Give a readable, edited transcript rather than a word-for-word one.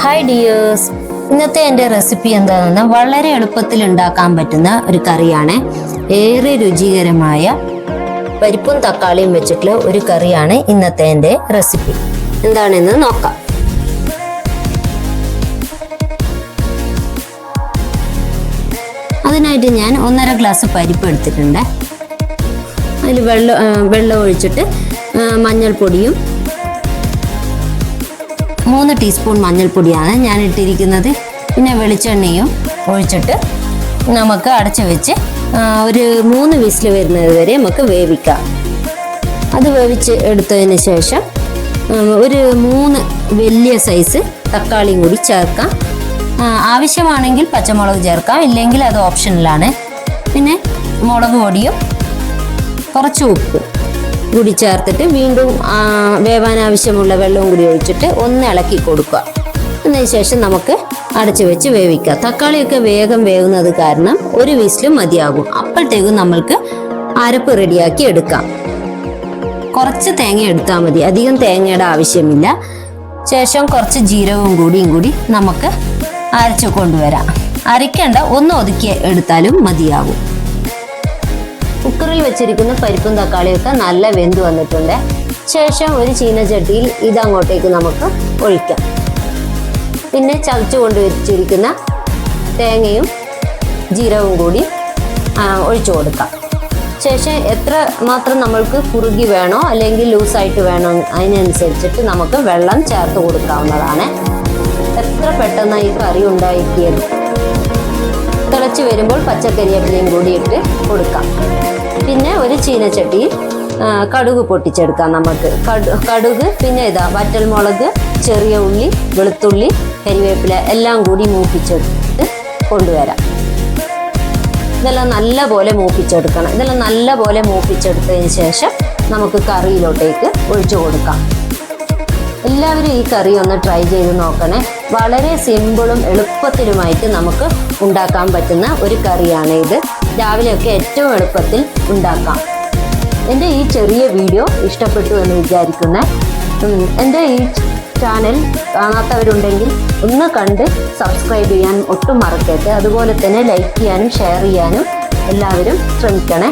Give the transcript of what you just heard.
Hi dears, ഇന്നത്തെ എൻ്റെ recipe എന്താണെന്ന് വളരെ എളുപ്പത്തിൽ ഉണ്ടാക്കാൻ പറ്റുന്ന ഒരു കറിയാണ്. ഏറെ രുചികരമായ പരിപ്പും തക്കാളിയും വെച്ചിട്ടുള്ള ഒരു കറിയാണ് ഇന്നത്തെ എൻ്റെ റെസിപ്പി. എന്താണെന്ന് നോക്കാം. അതിനായിട്ട് ഞാൻ 1.5 ഗ്ലാസ് പരിപ്പ് എടുത്തിട്ടുണ്ട്. അതിൽ വെള്ളം ഒഴിച്ചിട്ട് മഞ്ഞൾപ്പൊടിയും 3 ടീസ്പൂൺ മഞ്ഞൾപ്പൊടിയാണ് ഞാൻ ഇട്ടിരിക്കുന്നത്. പിന്നെ വെളിച്ചെണ്ണയും ഒഴിച്ചിട്ട് നമുക്ക് അടച്ചു വെച്ച് ഒരു 3 വിസിൽ വരുന്നത് വരെ നമുക്ക് വേവിക്കാം. അത് വേവിച്ച് എടുത്തതിന് ശേഷം ഒരു 3 വലിയ സൈസ് തക്കാളിയും കൂടി ചേർക്കാം. ആവശ്യമാണെങ്കിൽ പച്ചമുളക് ചേർക്കാം, ഇല്ലെങ്കിൽ അത് ഓപ്ഷനിലാണ്. പിന്നെ മുളക് പൊടിയും കുറച്ച് ഉപ്പ് കൂടി ചേർത്തിട്ട് വീണ്ടും വേവാൻ ആവശ്യമുള്ള വെള്ളവും കൂടി ഒഴിച്ചിട്ട് ഒന്ന് ഇളക്കി കൊടുക്കുക. അതിന് ശേഷം നമുക്ക് അടച്ചു വെച്ച് വേവിക്കുക. തക്കാളിയൊക്കെ വേഗം വേവുന്നത് കാരണം ഒരു വിസിലും മതിയാകും. അപ്പോഴത്തേക്കും നമ്മൾക്ക് അരപ്പ് റെഡിയാക്കി എടുക്കാം. കുറച്ച് തേങ്ങ എടുത്താൽ മതി, അധികം തേങ്ങയുടെ ആവശ്യമില്ല. ശേഷം കുറച്ച് ജീരകവും കൂടി നമുക്ക് അരച്ചു കൊണ്ടുവരാം. അരയ്ക്കേണ്ട, ഒന്ന് ഒതുക്കി എടുത്താലും മതിയാകും. കുക്കറിൽ വെച്ചിരിക്കുന്ന പരിപ്പും തക്കാളിയൊക്കെ നല്ല വെന്ത് വന്നിട്ടുണ്ട്. ശേഷം ഒരു ചീനച്ചട്ടിയിൽ ഇതങ്ങോട്ടേക്ക് നമുക്ക് ഒഴിക്കാം. പിന്നെ ചതച്ചു കൊണ്ട് വെച്ചിരിക്കുന്ന തേങ്ങയും ജീരകവും കൂടി ഒഴിച്ചു കൊടുക്കാം. ശേഷം എത്ര മാത്രം നമ്മൾക്ക് കുറുകി വേണോ അല്ലെങ്കിൽ ലൂസായിട്ട് വേണോ അതിനനുസരിച്ചിട്ട് നമുക്ക് വെള്ളം ചേർത്ത് കൊടുക്കാവുന്നതാണ്. എത്ര പെട്ടെന്ന് ഈ കറി ഉണ്ടാക്കിയത്. തിളച്ച് വരുമ്പോൾ പച്ചക്കരിവേപ്പിലയും കൂടി ഇട്ട് കൊടുക്കാം. പിന്നെ ഒരു ചീനച്ചട്ടിയിൽ കടുക് പൊട്ടിച്ചെടുക്കാം നമുക്ക്. കടുക്, പിന്നെ വറ്റൽമുളക്, ചെറിയ ഉള്ളി, വെളുത്തുള്ളി, കരിവേപ്പില എല്ലാം കൂടി മൂപ്പിച്ചെടുത്ത് കൊണ്ടുവരാം. ഇതെല്ലാം നല്ല പോലെ മൂപ്പിച്ചെടുക്കണം. ഇതെല്ലാം നല്ല പോലെ മൂപ്പിച്ചെടുത്തതിന് ശേഷം നമുക്ക് കറിയിലോട്ടേക്ക് ഒഴിച്ചു കൊടുക്കാം. എല്ലാവരും ഈ കറി ഒന്ന് ട്രൈ ചെയ്ത് നോക്കണേ. വളരെ സിമ്പിളും എളുപ്പത്തിലുമായിട്ട് നമുക്ക് ഉണ്ടാക്കാൻ പറ്റുന്ന ഒരു കറിയാണ് ഇത്. രാവിലെയൊക്കെ ഏറ്റവും എളുപ്പത്തിൽ ഉണ്ടാക്കാം. എൻ്റെ ഈ ചെറിയ വീഡിയോ ഇഷ്ടപ്പെട്ടു എന്ന് വിചാരിക്കുന്ന എൻ്റെ ഈ ചാനൽ കാണാത്തവരുണ്ടെങ്കിൽ ഒന്ന് കണ്ട് സബ്സ്ക്രൈബ് ചെയ്യാൻ ഒട്ടും മറക്കരുത്. അതുപോലെ തന്നെ ലൈക്ക് ചെയ്യാനും ഷെയർ ചെയ്യാനും എല്ലാവരും ശ്രമിക്കണേ.